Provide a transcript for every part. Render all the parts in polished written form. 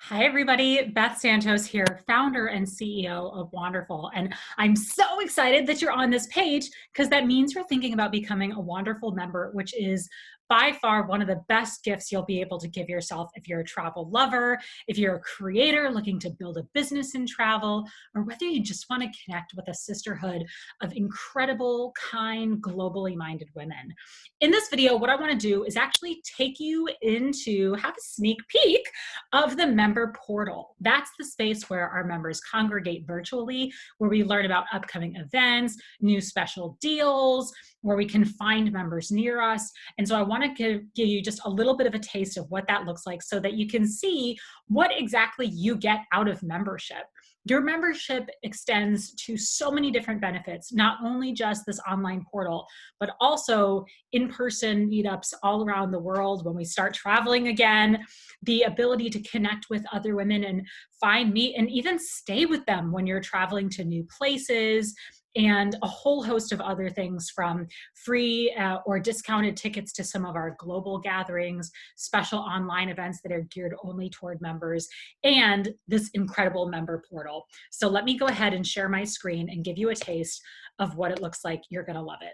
Hi, everybody. Beth Santos here, founder and CEO of Wanderful. And I'm so excited that you're on this page because that means you're thinking about becoming a Wanderful member, which is by far one of the best gifts you'll be able to give yourself if you're a travel lover, if you're a creator looking to build a business in travel, or whether you just want to connect with a sisterhood of incredible, kind, globally minded women. In this video, what I want to do is actually take you into, have a sneak peek of the member portal. That's the space where our members congregate virtually, where we learn about upcoming events, new special deals, where we can find members near us. And so I want to give you just a little bit of a taste of what that looks like so that you can see what exactly you get out of membership. Your membership extends to so many different benefits, not only just this online portal, but also in-person meetups all around the world when we start traveling again, the ability to connect with other women and find, meet, and even stay with them when you're traveling to new places, and a whole host of other things from free or discounted tickets to some of our global gatherings, special online events that are geared only toward members, and this incredible member portal. So let me go ahead and share my screen and give you a taste of what it looks like. You're gonna love it.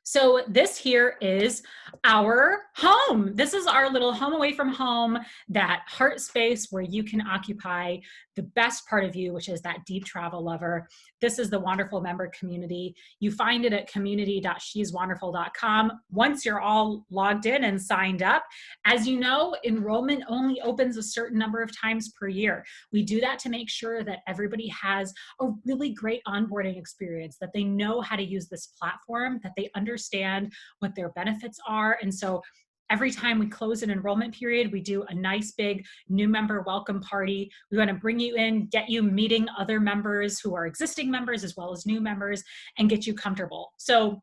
So this here is our home. This is our little home away from home, that heart space where you can occupy the best part of you, which is that deep travel lover. This is the Wanderful member community. You find it at community.sheswanderful.com once you're all logged in and signed up. As you know, enrollment only opens a certain number of times per year. We do that to make sure that everybody has a really great onboarding experience, that they know how to use this platform, that they understand what their benefits are. And so every time we close an enrollment period, we do a nice big new member welcome party. We want to bring you in, get you meeting other members who are existing members as well as new members, and get you comfortable. So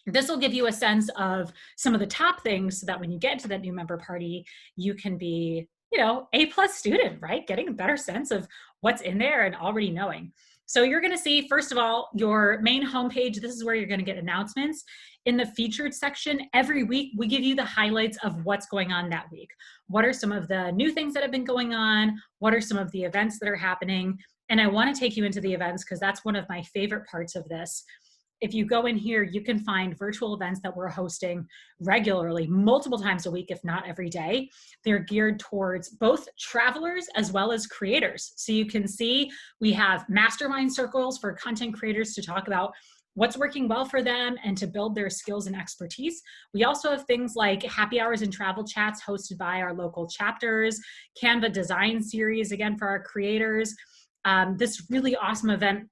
this will give you a sense of some of the top things so that when you get into that new member party, you can be, A+ student, right? Getting a better sense of what's in there and already knowing. So you're going to see, first of all, your main homepage. This is where you're going to get announcements. In the featured section, every week, we give you the highlights of what's going on that week. What are some of the new things that have been going on? What are some of the events that are happening? And I want to take you into the events because that's one of my favorite parts of this. If you go in here, you can find virtual events that we're hosting regularly, multiple times a week, if not every day. They're geared towards both travelers as well as creators. So you can see we have mastermind circles for content creators to talk about what's working well for them and to build their skills and expertise. We also have things like happy hours and travel chats hosted by our local chapters, Canva design series, again, for our creators. This really awesome event.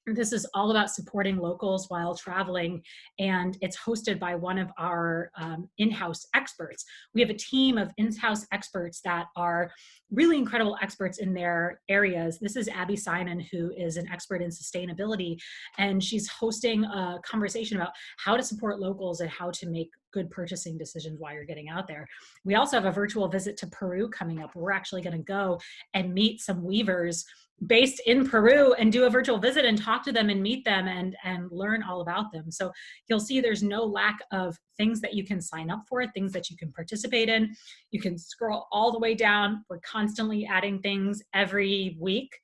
This is all about supporting locals while traveling, and it's hosted by one of our in-house experts. We have a team of in-house experts that are really incredible experts in their areas. This is Abby Simon, who is an expert in sustainability, and she's hosting a conversation about how to support locals and how to make good purchasing decisions while you're getting out there. We also have a virtual visit to Peru coming up. We're actually going to go and meet some weavers based in Peru and do a virtual visit and talk to them and meet them and learn all about them. So you'll see there's no lack of things that you can sign up for, things that you can participate in. You can scroll all the way down. We're constantly adding things every week.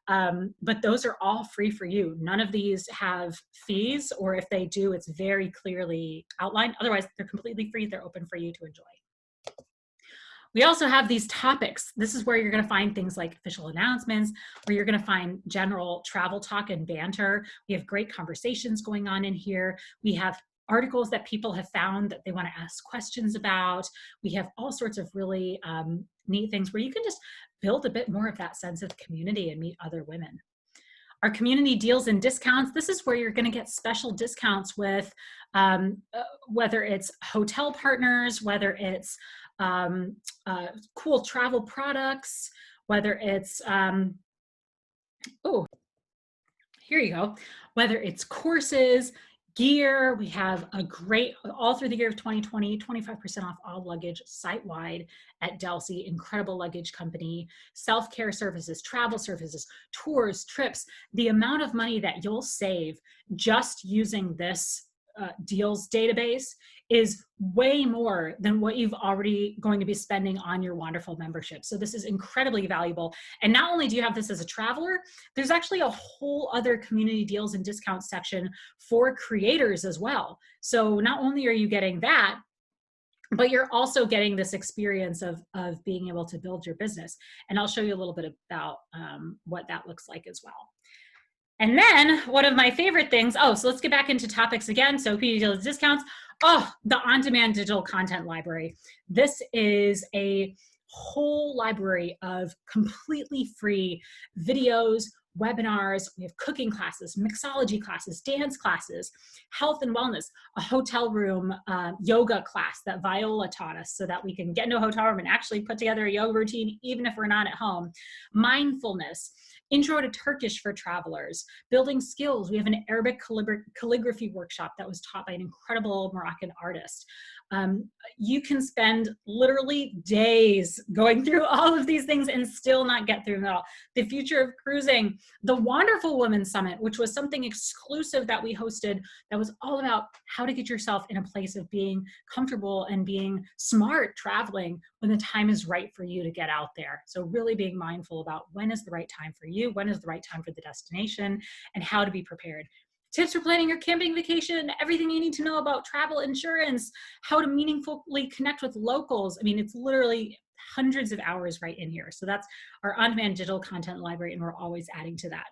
But those are all free for you. None of these have fees, or if they do, it's very clearly outlined. Otherwise, they're completely free. They're open for you to enjoy. We also have these topics. This is where you're going to find things like official announcements, where you're going to find general travel talk and banter. We have great conversations going on in here. We have articles that people have found that they want to ask questions about. We have all sorts of really neat things where you can just build a bit more of that sense of community and meet other women. Our community deals and discounts. This is where you're going to get special discounts with whether it's hotel partners, whether it's cool travel products, whether it's, here you go, whether it's courses, gear. We have a great, all through the year of 2020, 25% off all luggage site-wide at Delsey, incredible luggage company, self-care services, travel services, tours, trips. The amount of money that you'll save just using this deals database is way more than what you've already going to be spending on your Wanderful membership. So this is incredibly valuable. And not only do you have this as a traveler, there's actually a whole other community deals and discounts section for creators as well. So not only are you getting that, but you're also getting this experience of being able to build your business. And I'll show you a little bit about what that looks like as well. And then one of my favorite things, so let's get back into topics again. So community deals, discounts. The on-demand digital content library. This is a whole library of completely free videos, webinars. We have cooking classes, mixology classes, dance classes, health and wellness, a hotel room yoga class that Viola taught us so that we can get into a hotel room and actually put together a yoga routine even if we're not at home, mindfulness, intro to Turkish for travelers, building skills. We have an Arabic calligraphy workshop that was taught by an incredible Moroccan artist. You can spend literally days going through all of these things and still not get through them all. The future of cruising, the Wanderful Women Summit, which was something exclusive that we hosted that was all about how to get yourself in a place of being comfortable and being smart traveling when the time is right for you to get out there. So really being mindful about when is the right time for you, when is the right time for the destination, and how to be prepared. Tips for planning your camping vacation, everything you need to know about travel insurance, how to meaningfully connect with locals. I mean, it's literally hundreds of hours right in here. So that's our on-demand digital content library, and we're always adding to that.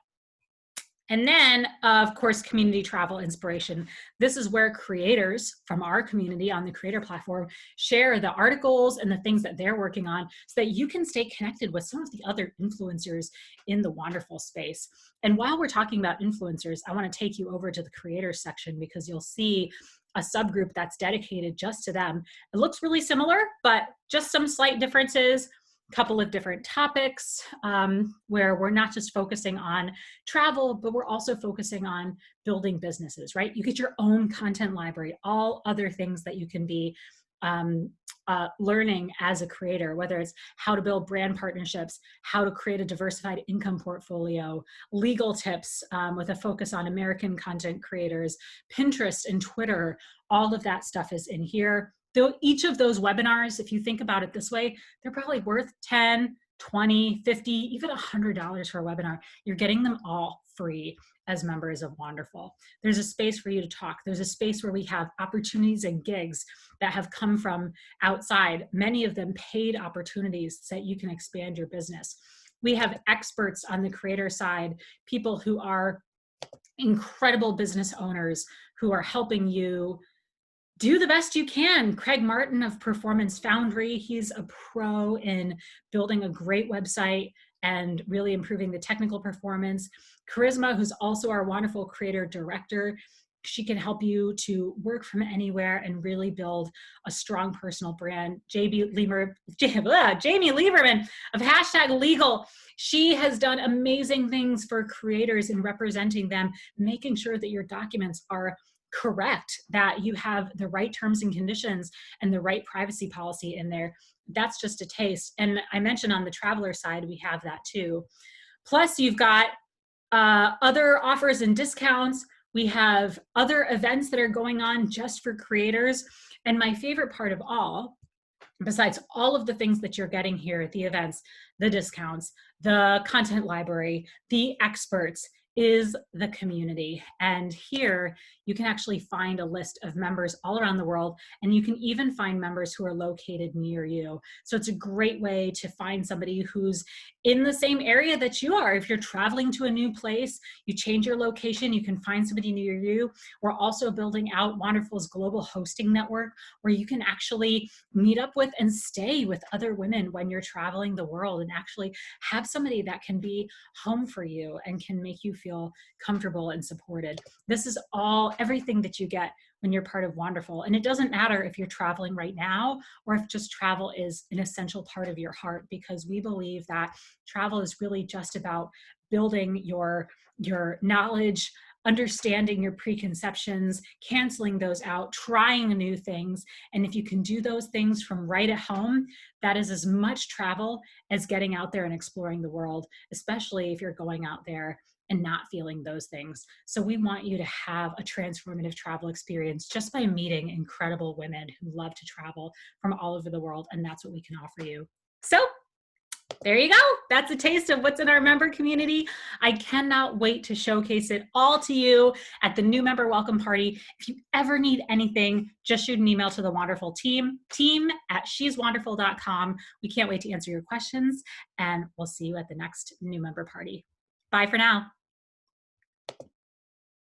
And then, of course, community travel inspiration. This is where creators from our community on the creator platform share the articles and the things that they're working on so that you can stay connected with some of the other influencers in the Wanderful space. And while we're talking about influencers, I want to take you over to the creators section because you'll see a subgroup that's dedicated just to them. It looks really similar, but just some slight differences. Couple of different topics where we're not just focusing on travel, but we're also focusing on building businesses, right? You get your own content library, all other things that you can be learning as a creator, whether it's how to build brand partnerships, how to create a diversified income portfolio, legal tips with a focus on American content creators, Pinterest and Twitter, all of that stuff is in here. Though each of those webinars, if you think about it this way, they're probably worth $10, $20, $50, even $100 for a webinar. You're getting them all free as members of Wanderful. There's a space for you to talk. There's a space where we have opportunities and gigs that have come from outside, many of them paid opportunities so that you can expand your business. We have experts on the creator side, people who are incredible business owners who are helping you do the best you can. Craig Martin of Performance Foundry, he's a pro in building a great website and really improving the technical performance. Charisma, who's also our Wanderful creator director, she can help you to work from anywhere and really build a strong personal brand. Jamie Lieberman of #Legal. She has done amazing things for creators in representing them, making sure that your documents are correct, that you have the right terms and conditions and the right privacy policy in there. That's just a taste. And I mentioned on the traveler side, we have that too. Plus you've got other offers and discounts. We have other events that are going on just for creators. And my favorite part of all, besides all of the things that you're getting here, the events, the discounts, the content library, the experts, is the community. And here you can actually find a list of members all around the world, and you can even find members who are located near you. So it's a great way to find somebody who's in the same area that you are. If you're traveling to a new place, you change your location, you can find somebody near you. We're also building out Wanderful's global hosting network where you can actually meet up with and stay with other women when you're traveling the world and actually have somebody that can be home for you and can make you feel comfortable and supported. This is everything that you get when you're part of Wanderful. And it doesn't matter if you're traveling right now or if just travel is an essential part of your heart, because we believe that travel is really just about building your knowledge, understanding your preconceptions, canceling those out, trying new things. And if you can do those things from right at home, that is as much travel as getting out there and exploring the world, especially if you're going out there and not feeling those things. So we want you to have a transformative travel experience just by meeting incredible women who love to travel from all over the world, and that's what we can offer you. So there you go. That's a taste of what's in our member community. I cannot wait to showcase it all to you at the new member welcome party. If you ever need anything, just shoot an email to the Wanderful team@sheswanderful.com. We can't wait to answer your questions, and we'll see you at the next new member party. Bye for now.